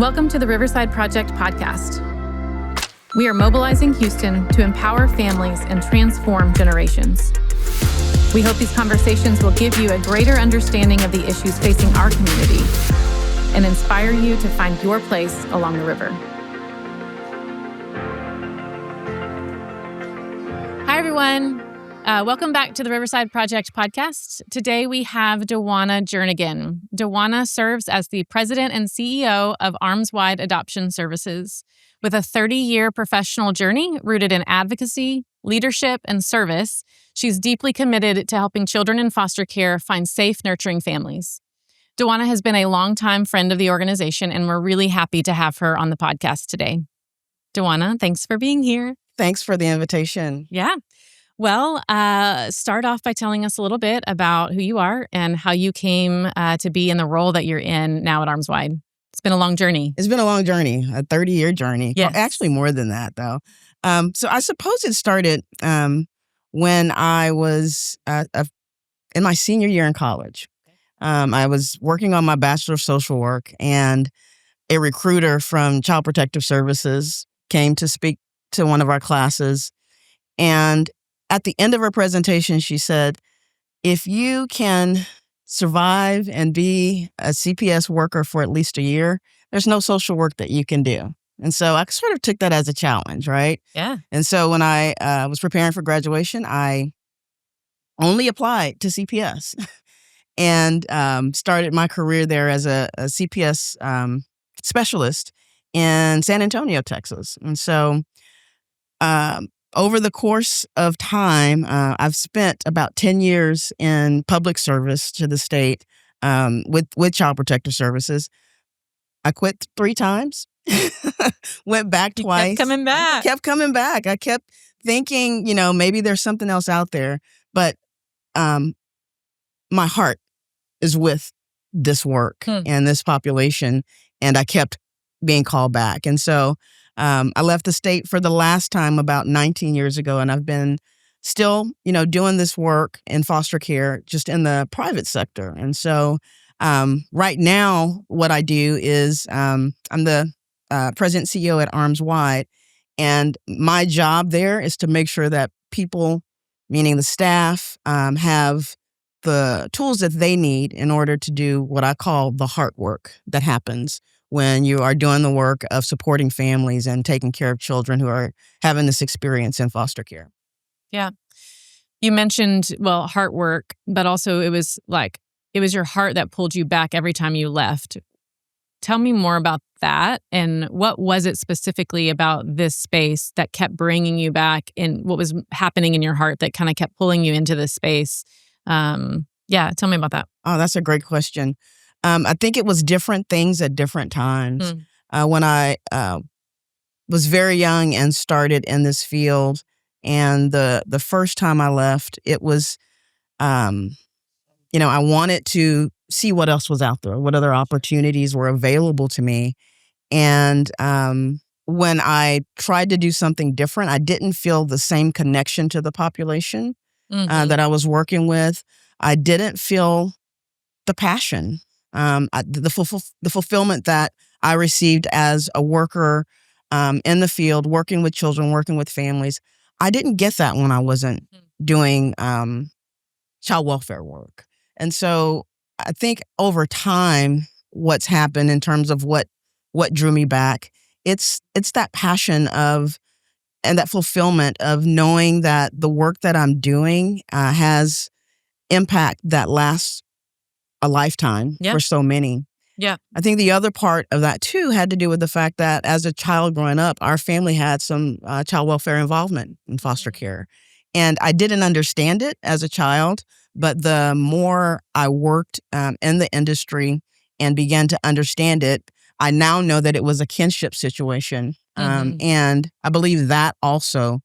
Welcome to the Riverside Project podcast. We are mobilizing Houston to empower families and transform generations. We hope these conversations will give you a greater understanding of the issues facing our community and inspire you to find your place along the river. Hi, everyone. Welcome back to the Riverside Project podcast. Today we have DeJuana Jernigan. DeJuana serves as the president and CEO of Arms Wide Adoption Services. With a 30-year professional journey rooted in advocacy, leadership, and service, she's deeply committed to helping children in foster care find safe, nurturing families. DeJuana has been a longtime friend of the organization, and we're really happy to have her on the podcast today. DeJuana, thanks for being here. Thanks for the invitation. Yeah. Well, start off by telling us a little bit about who you are and how you came to be in the role that you're in now at Arms Wide. It's been a long journey. It's been a long journey, a 30-year journey. Yes. Well, actually more than that, though. So I suppose it started when I was in my senior year in college. I was working on my Bachelor of Social Work, and a recruiter from Child Protective Services came to speak to one of our classes. And at the end of her presentation, she said, if you can survive and be a CPS worker for at least a year, there's no social work that you can do. And so I sort of took that as a challenge, right? Yeah. And so when I was preparing for graduation, I only applied to CPS and started my career there as a CPS specialist in San Antonio, Texas. And so over the course of time, I've spent about 10 years in public service to the state with Child Protective Services. I quit 3 times, went back twice. Kept coming back. I kept thinking, maybe there's something else out there. But my heart is with this work and this population, and I kept being called back. And so I left the state for the last time about 19 years ago, and I've been still, doing this work in foster care just in the private sector. And so right now, what I do is I'm the president and CEO at Arms Wide, and my job there is to make sure that people, meaning the staff, have the tools that they need in order to do what I call the heart work that happens when you are doing the work of supporting families and taking care of children who are having this experience in foster care. Yeah. You mentioned, heart work, but also it was your heart that pulled you back every time you left. Tell me more about that, and what was it specifically about this space that kept bringing you back, and what was happening in your heart that kind of kept pulling you into this space? Tell me about that. Oh, that's a great question. I think it was different things at different times. When I was very young and started in this field, and the first time I left, it was, I wanted to see what else was out there, what other opportunities were available to me. And when I tried to do something different, I didn't feel the same connection to the population that I was working with. I didn't feel the passion. The fulfillment that I received as a worker in the field, working with children, working with families, I didn't get that when I wasn't doing child welfare work. And so I think over time, what's happened in terms of what drew me back, it's that passion of and that fulfillment of knowing that the work that I'm doing has impact that lasts a lifetime for so many. Yeah. I think the other part of that too had to do with the fact that as a child growing up, our family had some child welfare involvement in foster care. And I didn't understand it as a child, but the more I worked in the industry and began to understand it, I now know that it was a kinship situation. And I believe that also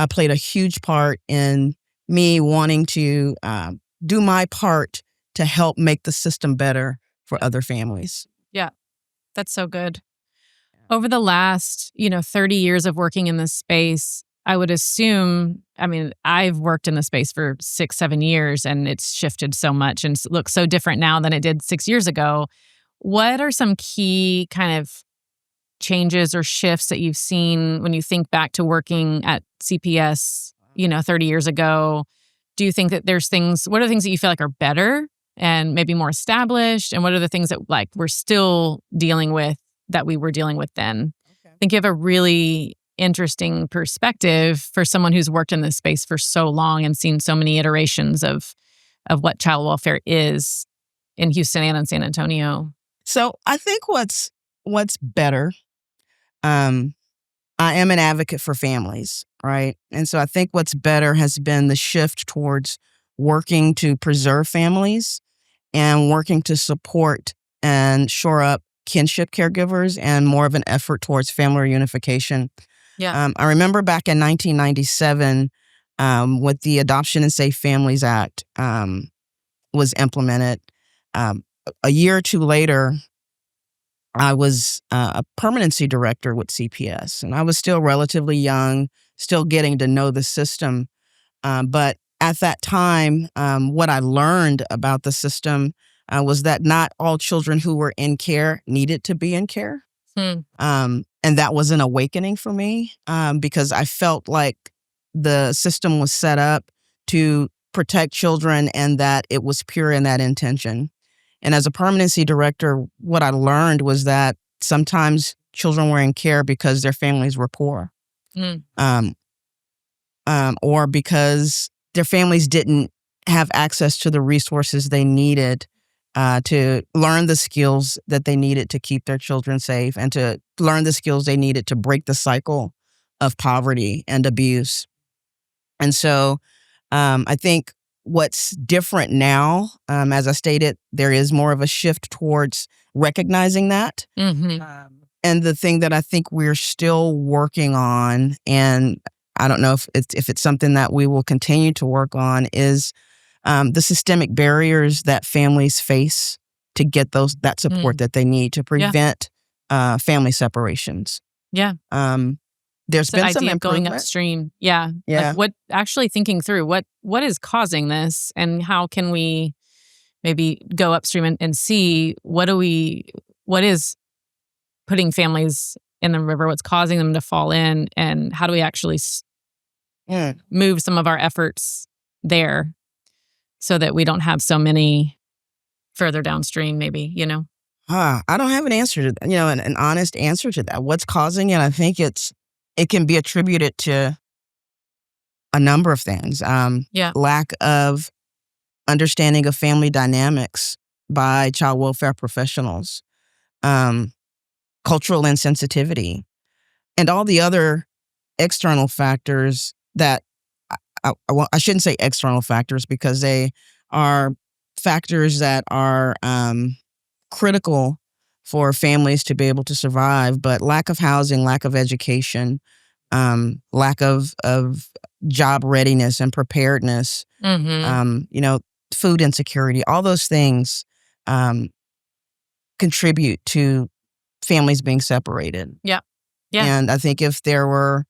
played a huge part in me wanting to do my part to help make the system better for other families. Yeah, that's so good. Over the last, 30 years of working in this space, I would assume, I've worked in the space for 6-7 years, and it's shifted so much and looks so different now than it did 6 years ago. What are some key kind of changes or shifts that you've seen when you think back to working at CPS, 30 years ago? Do you think that what are the things that you feel like are better and maybe more established? And what are the things that like we're still dealing with that we were dealing with then? Okay. I think you have a really interesting perspective for someone who's worked in this space for so long and seen so many iterations of what child welfare is in Houston and in San Antonio. So I think what's better, I am an advocate for families, right? And so I think what's better has been the shift towards working to preserve families and working to support and shore up kinship caregivers and more of an effort towards family reunification. Yeah. I remember back in 1997, with the Adoption and Safe Families Act was implemented. A year or two later, I was a permanency director with CPS, and I was still relatively young, still getting to know the system. But at that time, what I learned about the system was that not all children who were in care needed to be in care. And that was an awakening for me because I felt like the system was set up to protect children and that it was pure in that intention. And as a permanency director, what I learned was that sometimes children were in care because their families were poor, or because their families didn't have access to the resources they needed to learn the skills that they needed to keep their children safe and to learn the skills they needed to break the cycle of poverty and abuse. And so I think what's different now, as I stated, there is more of a shift towards recognizing that. Mm-hmm. And the thing that I think we're still working on, and I don't know if it's something that we will continue to work on, is the systemic barriers that families face to get that support that they need to prevent family separations. Yeah. There's been some idea of going improvement. upstream. Yeah. Yeah. Like actually thinking through what is causing this and how can we maybe go upstream and see what is putting families in the river, what's causing them to fall in, and how do we actually move some of our efforts there so that we don't have so many further downstream, maybe, I don't have an answer to that, an honest answer to that. What's causing it? I think it can be attributed to a number of things. Lack of understanding of family dynamics by child welfare professionals, cultural insensitivity, and all the other external factors that I shouldn't say external factors because they are factors that are critical for families to be able to survive, but lack of housing, lack of education, lack of job readiness and preparedness, food insecurity, all those things contribute to families being separated. Yeah. And I think if there were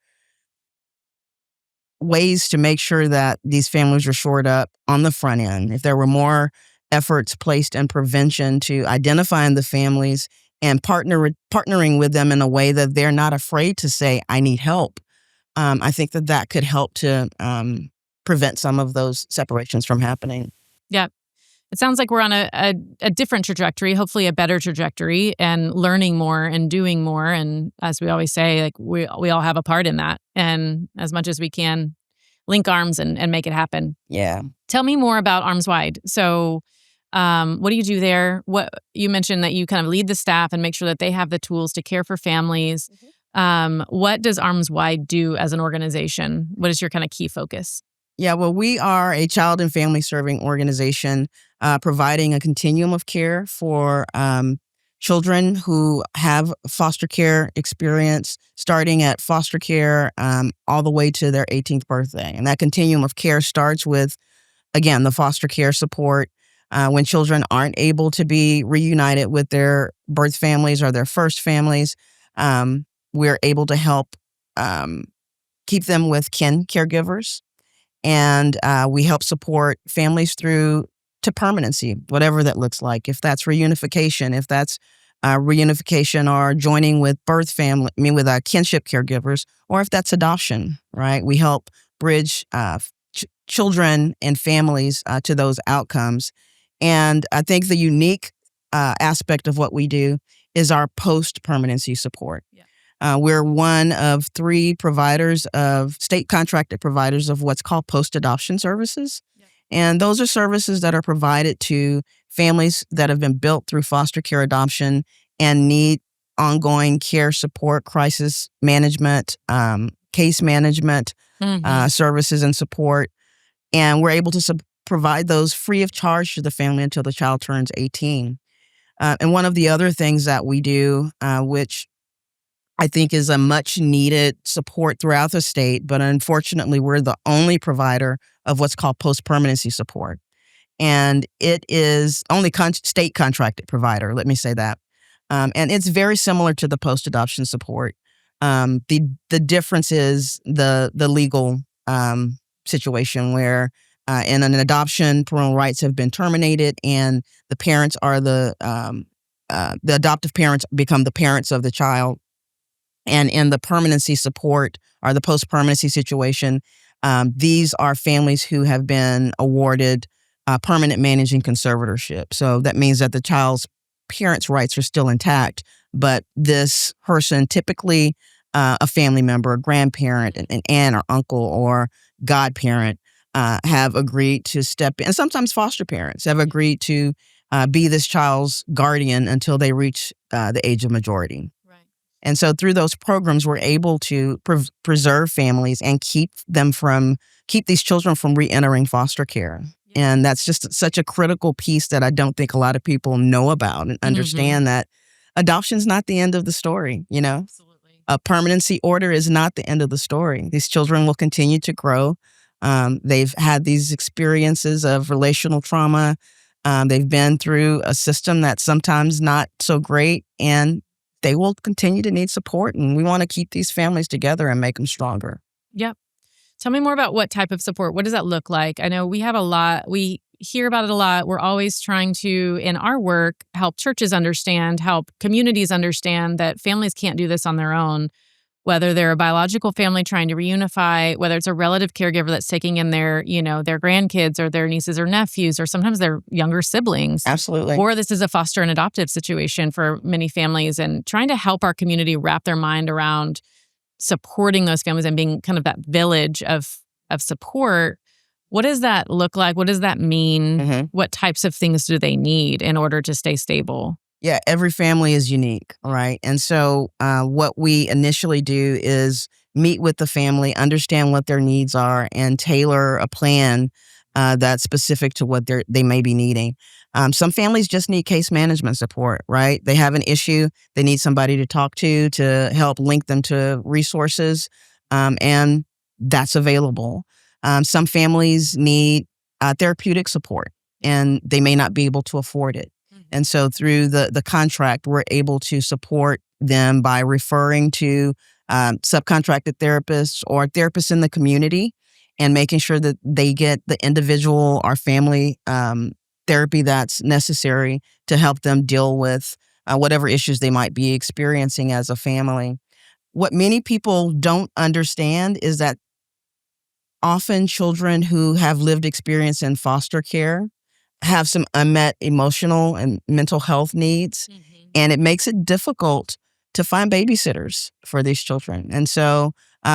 ways to make sure that these families were shored up on the front end, if there were more efforts placed in prevention to identifying the families and partnering with them in a way that they're not afraid to say, I need help, I think that could help to prevent some of those separations from happening. Yeah. It sounds like we're on a different trajectory, hopefully a better trajectory, and learning more and doing more. And as we always say, like we all have a part in that. And as much as we can, link arms and make it happen. Yeah. Tell me more about Arms Wide. So what do you do there? What you mentioned that you kind of lead the staff and make sure that they have the tools to care for families. Mm-hmm. What does Arms Wide do as an organization? What is your kind of key focus? Yeah, well, we are a child and family serving organization providing a continuum of care for children who have foster care experience, starting at foster care all the way to their 18th birthday. And that continuum of care starts with, again, the foster care support. When children aren't able to be reunited with their birth families or their first families, we're able to help keep them with kin caregivers. And we help support families through to permanency, whatever that looks like. If that's reunification, if that's reunification or joining with with kinship caregivers, or if that's adoption, right? We help bridge children and families to those outcomes. And I think the unique aspect of what we do is our post-permanency support. Yeah. We're one of 3 providers of state contracted providers of what's called post-adoption services. Yeah. And those are services that are provided to families that have been built through foster care adoption and need ongoing care support, crisis management, case management services and support. And we're able to provide those free of charge to the family until the child turns 18. And one of the other things that we do, which I think is a much needed support throughout the state, but unfortunately we're the only provider of what's called post-permanency support. And it is only state contracted provider, let me say that. And it's very similar to the post-adoption support. The difference is the legal situation where in an adoption, parental rights have been terminated, and the parents are the adoptive parents become the parents of the child. And in the permanency support or the post-permanency situation, these are families who have been awarded permanent managing conservatorship. So that means that the child's parents' rights are still intact, but this person, typically a family member, a grandparent, an aunt or uncle or godparent, have agreed to step in. And sometimes foster parents have agreed to be this child's guardian until they reach the age of majority. Right. And so through those programs, we're able to preserve families and keep these children from re-entering foster care. Yeah. And that's just such a critical piece that I don't think a lot of people know about and understand that adoption's not the end of the story, you know? Absolutely. A permanency order is not the end of the story. These children will continue to grow. They've had these experiences of relational trauma. They've been through a system that's sometimes not so great, and they will continue to need support. And we want to keep these families together and make them stronger. Yep. Tell me more about what type of support. What does that look like? I know we have a lot. We hear about it a lot. We're always trying to, in our work, help churches understand, help communities understand that families can't do this on their own. Whether they're a biological family trying to reunify, whether it's a relative caregiver that's taking in their grandkids or their nieces or nephews, or sometimes their younger siblings. Absolutely. Or this is a foster and adoptive situation for many families, and trying to help our community wrap their mind around supporting those families and being kind of that village of support. What does that look like? What does that mean? Mm-hmm. What types of things do they need in order to stay stable? Yeah, every family is unique, right? And so what we initially do is meet with the family, understand what their needs are, and tailor a plan that's specific to what they may be needing. Some families just need case management support, right? They have an issue, they need somebody to talk to help link them to resources, and that's available. Some families need therapeutic support, and they may not be able to afford it. And so through the contract, we're able to support them by referring to subcontracted therapists or therapists in the community, and making sure that they get the individual or family therapy that's necessary to help them deal with whatever issues they might be experiencing as a family. What many people don't understand is that often children who have lived experience in foster care have some unmet emotional and mental health needs. Mm-hmm. And it makes it difficult to find babysitters for these children. And so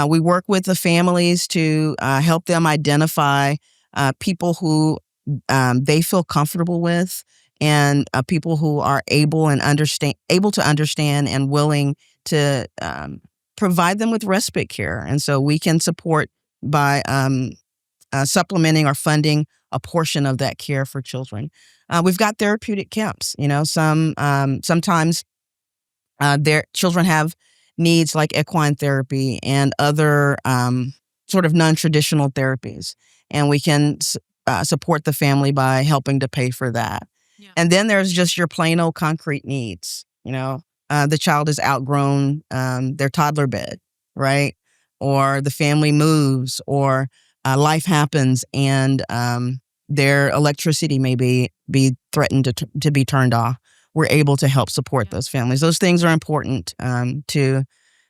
we work with the families to help them identify people who they feel comfortable with, and people who are able to understand and willing to provide them with respite care. And so we can support by supplementing or funding a portion of that care for children. We've got therapeutic camps. Sometimes their children have needs like equine therapy and other sort of non-traditional therapies, and we can support the family by helping to pay for that. Yeah. And then there's just your plain old concrete needs. The child has outgrown their toddler bed, right? Or the family moves, or life happens, and their electricity may be threatened to be turned off, we're able to help support those families. Those things are important to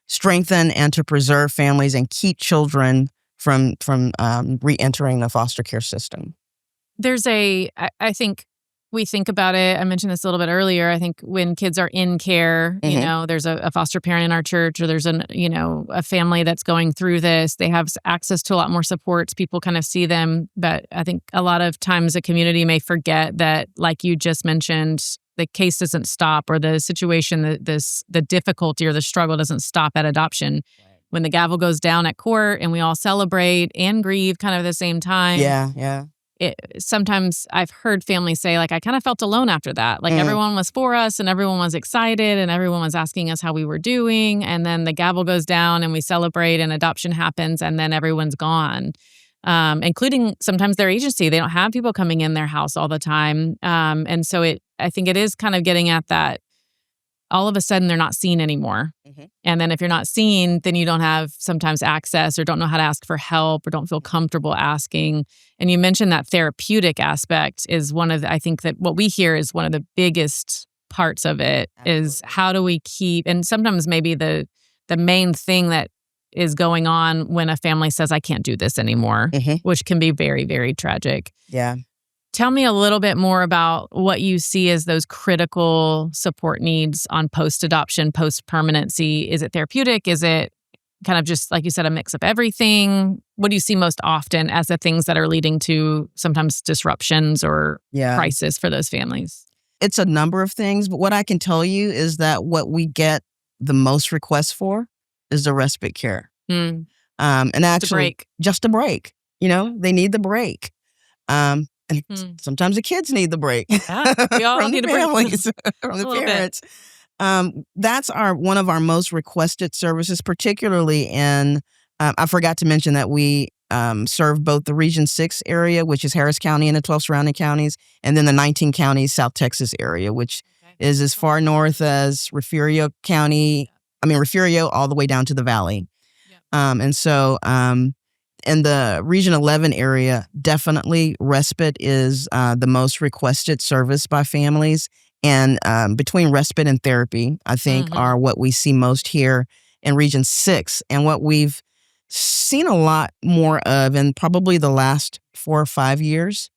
strengthen and to preserve families and keep children from re-entering the foster care system. There's I think we think about it. I mentioned this a little bit earlier. I think when kids are in care, there's a foster parent in our church, or there's a family that's going through this. They have access to a lot more supports. People kind of see them. But I think a lot of times a community may forget that, like you just mentioned, the case doesn't stop, or the situation, the difficulty or the struggle doesn't stop at adoption. Right. When the gavel goes down at court and we all celebrate and grieve kind of at the same time. Yeah. Sometimes I've heard families say, like, I kind of felt alone after that. Like everyone was for us and everyone was excited and everyone was asking us how we were doing. And then the gavel goes down and we celebrate and adoption happens and then everyone's gone, including sometimes their agency. They don't have people coming in their house all the time. And so I think it is kind of getting at that. All of a sudden, they're not seen anymore. Mm-hmm. And then if you're not seen, then you don't have sometimes access or don't know how to ask for help or don't feel comfortable asking. And you mentioned that therapeutic aspect is I think that what we hear is one of the biggest parts of it. Absolutely. Is how do we keep, and sometimes maybe the main thing that is going on when a family says, I can't do this anymore, which can be very, very tragic. Yeah. Tell me a little bit more about what you see as those critical support needs on post-adoption, post-permanency. Is it therapeutic? Is it kind of just, like you said, a mix of everything? What do you see most often as the things that are leading to sometimes disruptions or crisis for those families? It's a number of things, but what I can tell you is that what we get the most requests for is the respite care. And actually, just a break. They need the break. And sometimes the kids need the break. Yeah, we all from need the a break. families, from the parents. That's one of our most requested services, particularly in, I forgot to mention that we serve both the Region 6 area, which is Harris County and the 12 surrounding counties, and then the 19 counties South Texas area, which is as far north as Refugio all the way down to the valley. And so in the Region 11 area, definitely respite is the most requested service by families. And between respite and therapy, I think, are what we see most here in Region 6. And what we've seen a lot more of in probably the last 4 or 5 years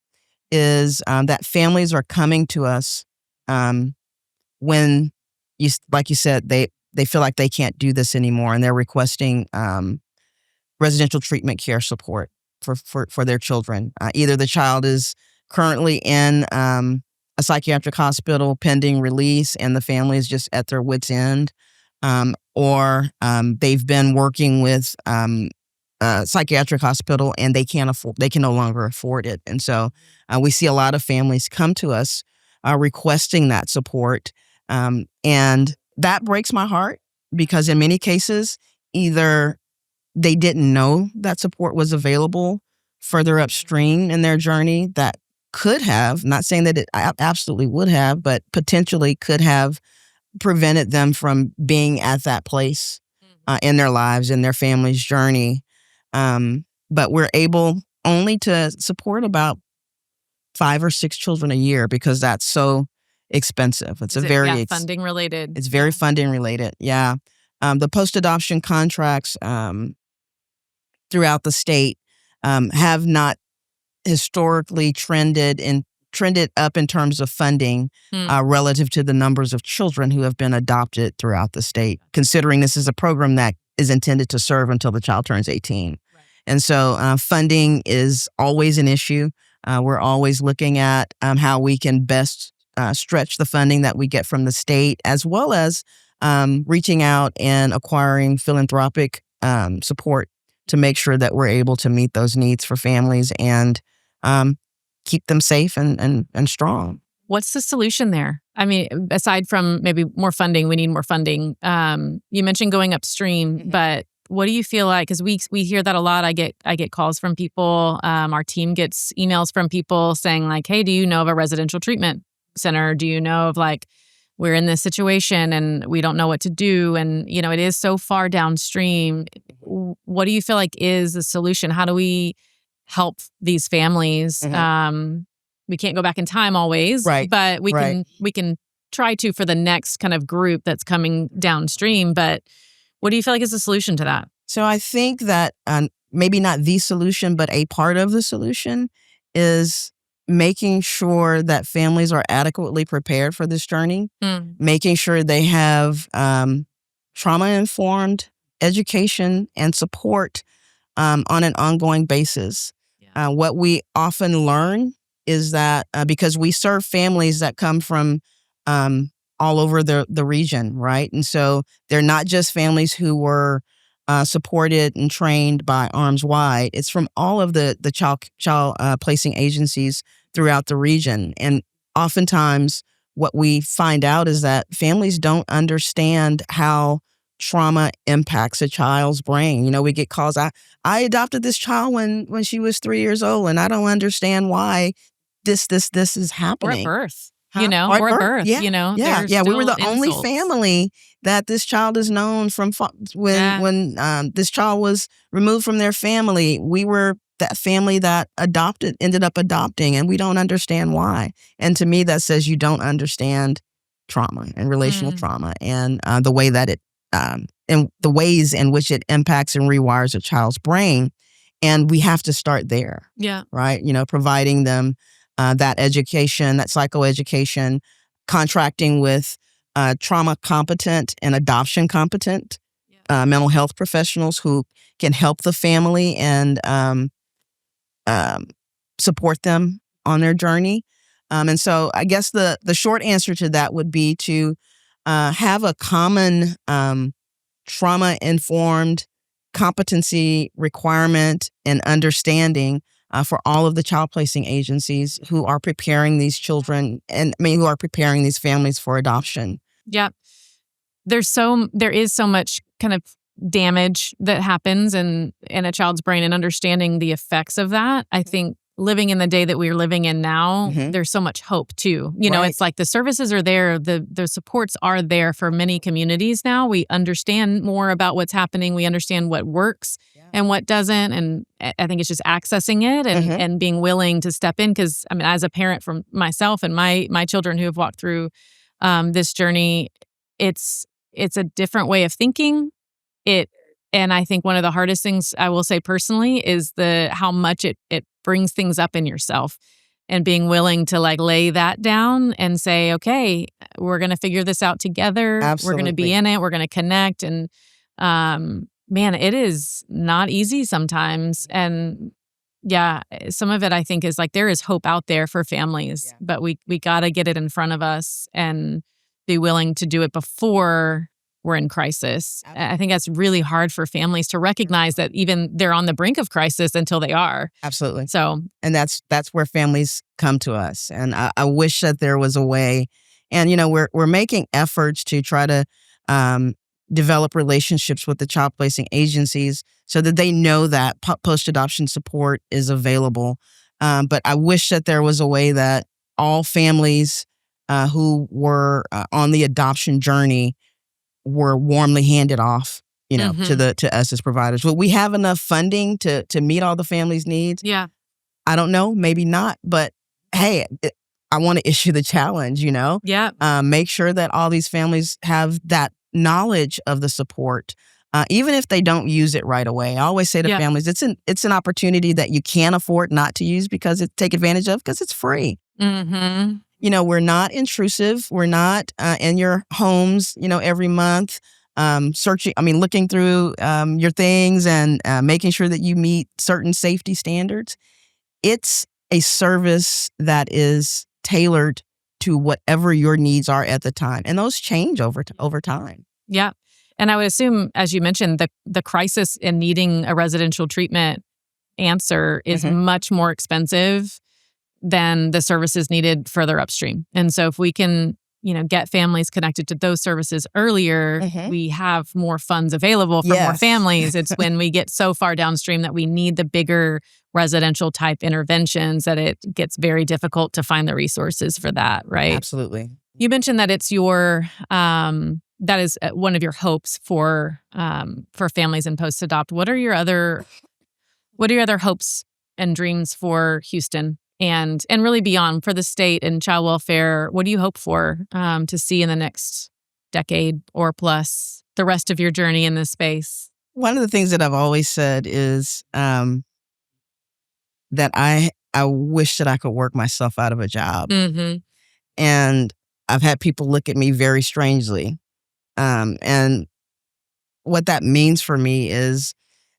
is that families are coming to us when, like you said, they feel like they can't do this anymore, and they're requesting residential treatment care support for their children. Either the child is currently in a psychiatric hospital pending release and the family is just at their wit's end, or they've been working with a psychiatric hospital and they can no longer afford it. And so we see a lot of families come to us requesting that support. And that breaks my heart because in many cases, either they didn't know that support was available further upstream in their journey that could have, not saying that it absolutely would have, but potentially could have prevented them from being at that place in their lives, in their family's journey. But we're able only to support about 5 or 6 children a year because that's so expensive. It's funding related. It's very funding related. Yeah. The post-adoption contracts throughout the state have not historically trended up in terms of funding relative to the numbers of children who have been adopted throughout the state, considering this is a program that is intended to serve until the child turns 18. Right. And so funding is always an issue. We're always looking at how we can best stretch the funding that we get from the state, as well as reaching out and acquiring philanthropic support to make sure that we're able to meet those needs for families and keep them safe and strong. What's the solution there? I mean, aside from maybe more funding, we need more funding. You mentioned going upstream, but what do you feel like? Because we hear that a lot. I get calls from people. Our team gets emails from people saying like, "Hey, do you know of a residential treatment center? Do you know of like, we're in this situation and we don't know what to do, and it is so far downstream." What do you feel like is the solution? How do we help these families? We can't go back in time always, right? But we can try to for the next kind of group that's coming downstream. But what do you feel like is the solution to that? So I think that maybe not the solution, but a part of the solution is making sure that families are adequately prepared for this journey, making sure they have trauma-informed education and support on an ongoing basis. Yeah. What we often learn is that because we serve families that come from all over the region, right? And so they're not just families who were supported and trained by Arms Wide. It's from all of the child placing agencies throughout the region. And oftentimes what we find out is that families don't understand how trauma impacts a child's brain. We get calls. I adopted this child when she was 3 years old, and I don't understand why this is happening. Or at birth. Or at birth, Yeah. Yeah. We were the only family that this child is known from when this child was removed from their family. We were that family that ended up adopting, and we don't understand why. And to me, that says you don't understand trauma and relational trauma and the way that it, and the ways in which it impacts and rewires a child's brain. And we have to start there. Yeah. Right. Providing them that education, that psychoeducation, contracting with trauma competent and adoption competent mental health professionals who can help the family and support them on their journey. And so I guess the short answer to that would be to have a common trauma-informed competency requirement and understanding for all of the child placing agencies who are preparing these children who are preparing these families for adoption. Yeah. There is so much kind of damage that happens in a child's brain, and understanding the effects of that. I think living in the day that we're living in now, there's so much hope too. It's like the services are there, the supports are there for many communities now. We understand more about what's happening. We understand what works and what doesn't. And I think it's just accessing it and being willing to step in. Because as a parent from myself and my children who have walked through this journey, it's a different way of thinking. And I think one of the hardest things I will say personally is how much it brings things up in yourself, and being willing to lay that down and say, okay, we're going to figure this out together. Absolutely. We're going to be in it. We're going to connect. And man, it is not easy sometimes. And yeah, some of it I think is there is hope out there for families, but we got to get it in front of us and be willing to do it before we're in crisis. Absolutely. I think that's really hard for families to recognize that even they're on the brink of crisis until they are. Absolutely. So, and that's where families come to us. And I wish that there was a way. And we're making efforts to try to develop relationships with the child placing agencies so that they know that post adoption support is available. But I wish that there was a way that all families who were on the adoption journey were warmly handed off, to us as providers. Will we have enough funding to meet all the families' needs? Yeah. I don't know, maybe not, but hey, I want to issue the challenge, Yeah. Make sure that all these families have that knowledge of the support, even if they don't use it right away. I always say to families, it's an opportunity that you can't afford not to use take advantage of because it's free. Mm-hmm. We're not intrusive. We're not in your homes, every month, looking through your things and making sure that you meet certain safety standards. It's a service that is tailored to whatever your needs are at the time. And those change over time. Yeah. And I would assume, as you mentioned, the crisis in needing a residential treatment answer is much more expensive than the services needed further upstream. And so if we can, get families connected to those services earlier, we have more funds available for more families. It's when we get so far downstream that we need the bigger residential type interventions that it gets very difficult to find the resources for that, right? Absolutely. You mentioned that it's that is one of your hopes for families in post-adopt. What are your other hopes and dreams for Houston and really beyond for the state and child welfare? What do you hope for to see in the next decade or plus, the rest of your journey in this space? One of the things that I've always said is that I wish that I could work myself out of a job. Mm-hmm. And I've had people look at me very strangely. And what that means for me is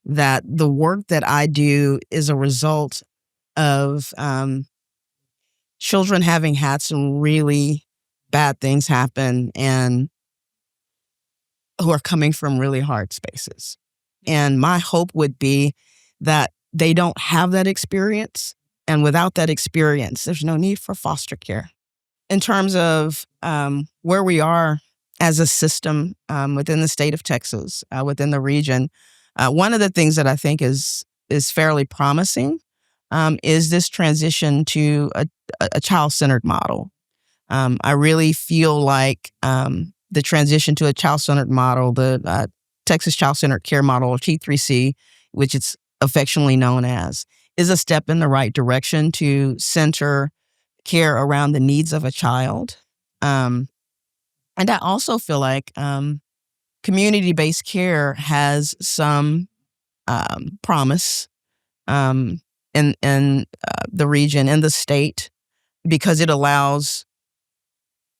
that the work that I do is a result of children having had some really bad things happen and who are coming from really hard spaces. And my hope would be that they don't have that experience. And without that experience, there's no need for foster care. In terms of where we are as a system within the state of Texas, within the region, one of the things that I think is fairly promising is this transition to a child-centered model. I really feel like the transition to a child-centered model, the Texas Child-Centered Care Model, or T3C, which it's affectionately known as, is a step in the right direction to center care around the needs of a child. And I also feel like community-based care has some promise in the region, in the state, because it allows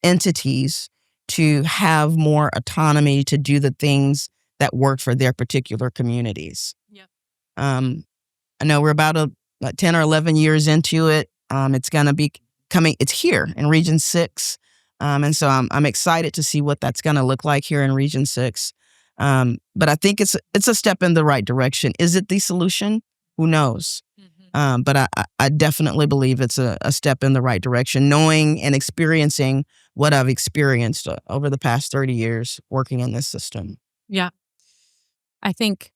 entities to have more autonomy to do the things that work for their particular communities. Yep. I know we're about 10 or 11 years into it. It's going to be coming. It's here in Region 6. And so I'm excited to see what that's going to look like here in Region 6. But I think it's a step in the right direction. Is it the solution? Who knows? Mm-hmm. But I definitely believe it's a step in the right direction, knowing and experiencing what I've experienced over the past 30 years working in this system. Yeah. I think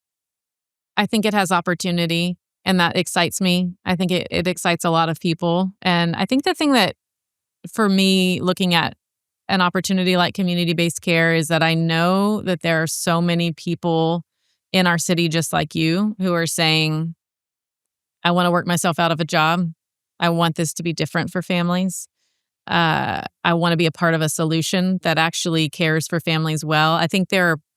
it has opportunity, and that excites me. I think it excites a lot of people. And I think the thing that, for me, looking at an opportunity like community-based care, is that I know that there are so many people in our city just like you who are saying, I want to work myself out of a job. I want this to be different for families. I want to be a part of a solution that actually cares for families well.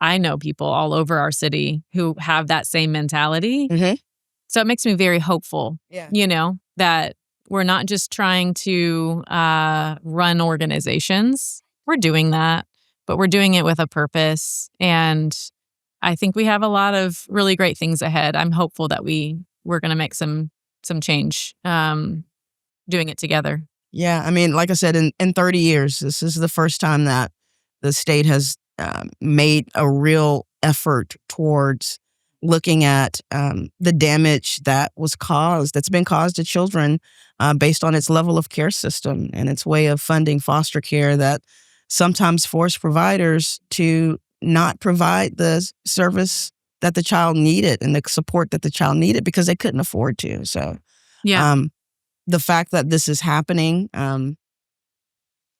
I know people all over our city who have that same mentality. Mm-hmm. So it makes me very hopeful, that we're not just trying to run organizations. We're doing that, but we're doing it with a purpose. And I think we have a lot of really great things ahead. I'm hopeful that we're going to make some change doing it together. Yeah, I mean, like I said, in 30 years, this is the first time that the state has made a real effort towards looking at the damage that's been caused to children based on its level of care system and its way of funding foster care that sometimes force providers to not provide the service that the child needed and the support that the child needed because they couldn't afford to. So, yeah. The fact that this is happening, and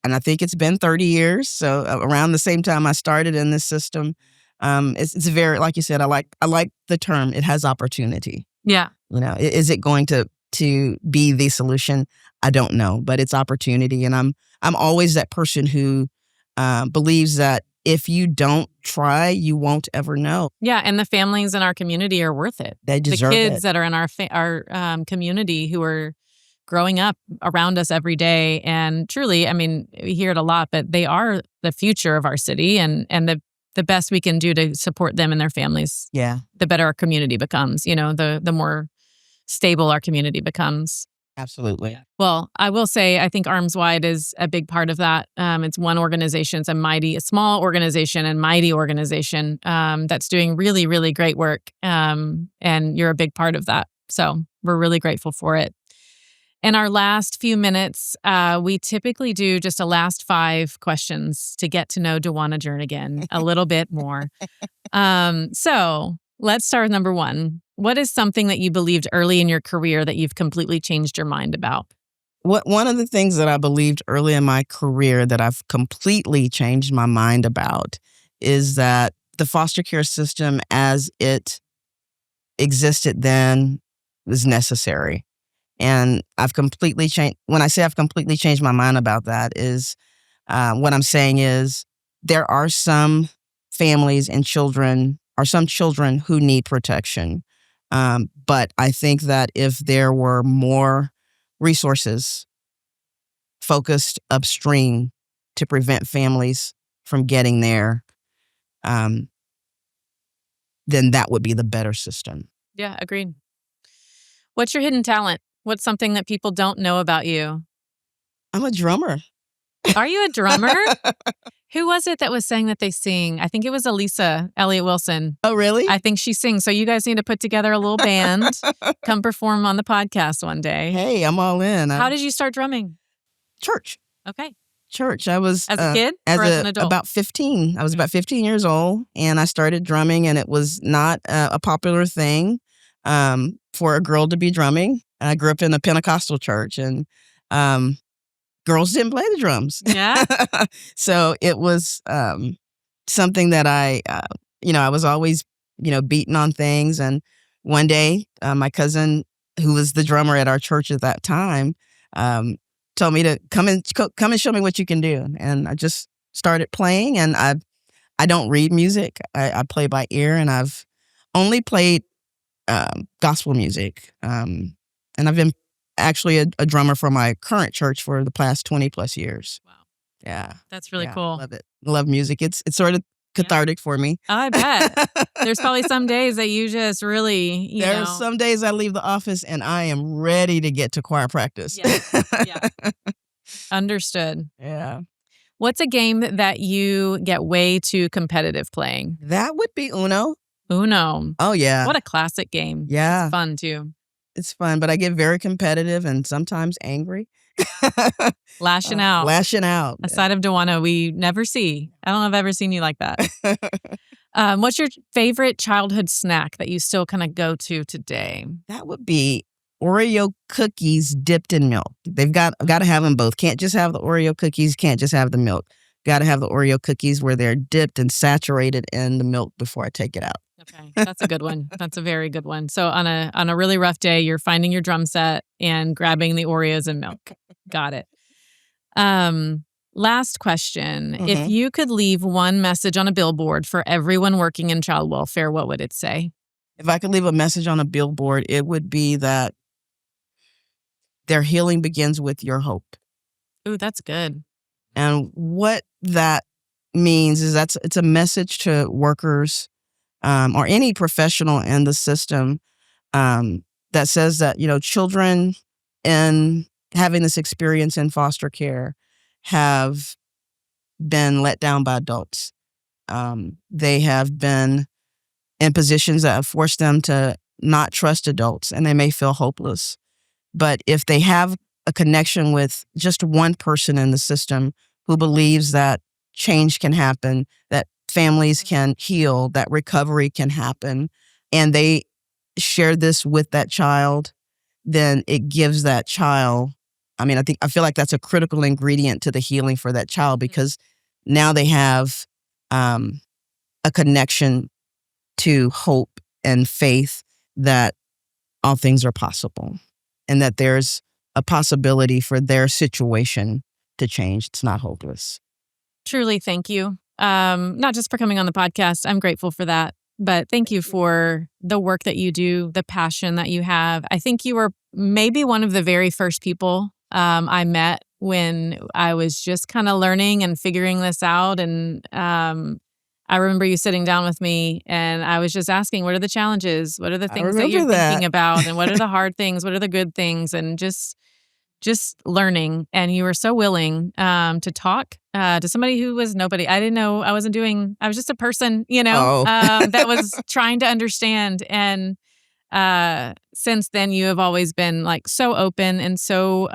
I think it's been 30 years, so around the same time I started in this system, it's very, like you said, I like the term. It has opportunity. Yeah. Is it going to be the solution? I don't know, but it's opportunity, and I'm always that person who believes that if you don't try, you won't ever know. Yeah, and the families in our community are worth it. They deserve it. The kids that are in our community who are growing up around us every day. And truly, I mean, we hear it a lot, but they are the future of our city, and the best we can do to support them and their families. Yeah. The better our community becomes, the more stable our community becomes. Absolutely. Well, I will say, I think Arms Wide is a big part of that. It's one organization. It's a small organization and mighty organization that's doing really, really great work. And you're a big part of that. So we're really grateful for it. In our last few minutes, we typically do just a last 5 questions to get to know DeJuana Jernigan a little bit more. So let's start with number 1. What is something that you believed early in your career that you've completely changed your mind about? One of the things that I believed early in my career that I've completely changed my mind about is that the foster care system as it existed then was necessary. And I've completely changed. When I say I've completely changed my mind about that is what I'm saying is there are some families and children or some children who need protection. But I think that if there were more resources focused upstream to prevent families from getting there, then that would be the better system. Yeah, agreed. What's your hidden talent? What's something that people don't know about you? I'm a drummer. Are you a drummer? Who was it that was saying that they sing? I think it was Elisa Elliott Wilson. Oh, really? I think she sings. So you guys need to put together a little band, come perform on the podcast one day. Hey, I'm all in. How did you start drumming? Church. Okay. Church. I was as a kid or as an adult? About 15. I was about 15 years old, and I started drumming, and it was not a popular thing for a girl to be drumming. I grew up in a Pentecostal church, and girls didn't play the drums. Yeah. So it was something that I was always, beaten on things. And one day, my cousin, who was the drummer at our church at that time, told me to come and show me what you can do. And I just started playing. And I don't read music. I play by ear, and I've only played gospel music. And I've been actually a drummer for my current church for the past 20 plus years. Wow. Yeah. That's really cool. I love it. Love music. It's sort of cathartic for me. I bet. There's probably some days that you just really, There's some days I leave the office and I am ready to get to choir practice. Yeah. Understood. Yeah. What's a game that you get way too competitive playing? That would be Uno. Uno. Oh, yeah. What a classic game. Yeah. It's fun, too. It's fun, but I get very competitive and sometimes angry. Lashing out. Lashing out. A side of DeJuana we never see. I don't know if I've ever seen you like that. What's your favorite childhood snack that you still kind of go to today? That would be Oreo cookies dipped in milk. They've got to have them both. Can't just have the Oreo cookies. Can't just have the milk. Got to have the Oreo cookies where they're dipped and saturated in the milk before I take it out. Okay, that's a good one. That's a very good one. So on a really rough day, you're finding your drum set and grabbing the Oreos and milk. Got it. Last question. Mm-hmm. If you could leave one message on a billboard for everyone working in child welfare, what would it say? If I could leave a message on a billboard, it would be that their healing begins with your hope. Ooh, that's good. And what that means is it's a message to workers or any professional in the system that says that, children in having this experience in foster care have been let down by adults. They have been in positions that have forced them to not trust adults, and they may feel hopeless. But if they have a connection with just one person in the system who believes that change can happen, that families can heal, that recovery can happen, and they share this with that child, then it gives that child, I feel like that's a critical ingredient to the healing for that child, because now they have a connection to hope and faith that all things are possible and that there's a possibility for their situation to change. It's not hopeless. Truly, thank you. Not just for coming on the podcast. I'm grateful for that. But thank you for the work that you do, the passion that you have. I think you were maybe one of the very first people I met when I was just kind of learning and figuring this out. And I remember you sitting down with me and I was just asking, what are the challenges? What are the things that you're thinking about? And what are the hard things? What are the good things? And just learning. And you were so willing to talk to somebody who was nobody. I didn't know. I was just a person, that was trying to understand. And since then, you have always been like so open and so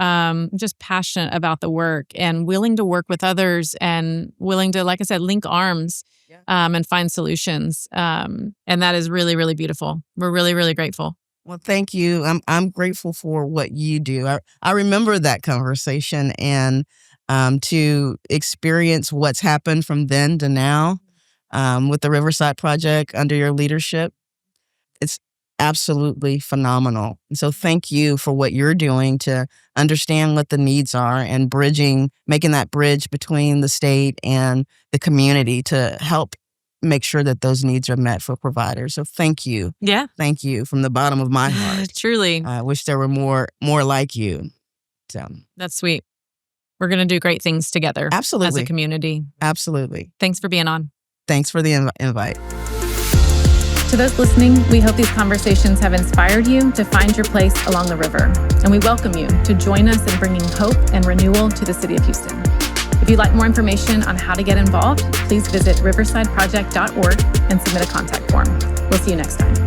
just passionate about the work and willing to work with others and willing to, like I said, link arms and find solutions. And that is really, really beautiful. We're really, really grateful. Well, thank you. I'm grateful for what you do. I remember that conversation, and to experience what's happened from then to now with the Riverside Project under your leadership. absolutely phenomenal. So thank you for what you're doing to understand what the needs are and making that bridge between the state and the community to help make sure that those needs are met for providers. So thank you. Yeah. Thank you from the bottom of my heart. Truly. I wish there were more like you. So that's sweet. We're going to do great things together. Absolutely. As a community. Absolutely. Thanks for being on. Thanks for the invite. To those listening, we hope these conversations have inspired you to find your place along the river. And we welcome you to join us in bringing hope and renewal to the city of Houston. If you'd like more information on how to get involved, please visit riversideproject.org and submit a contact form. We'll see you next time.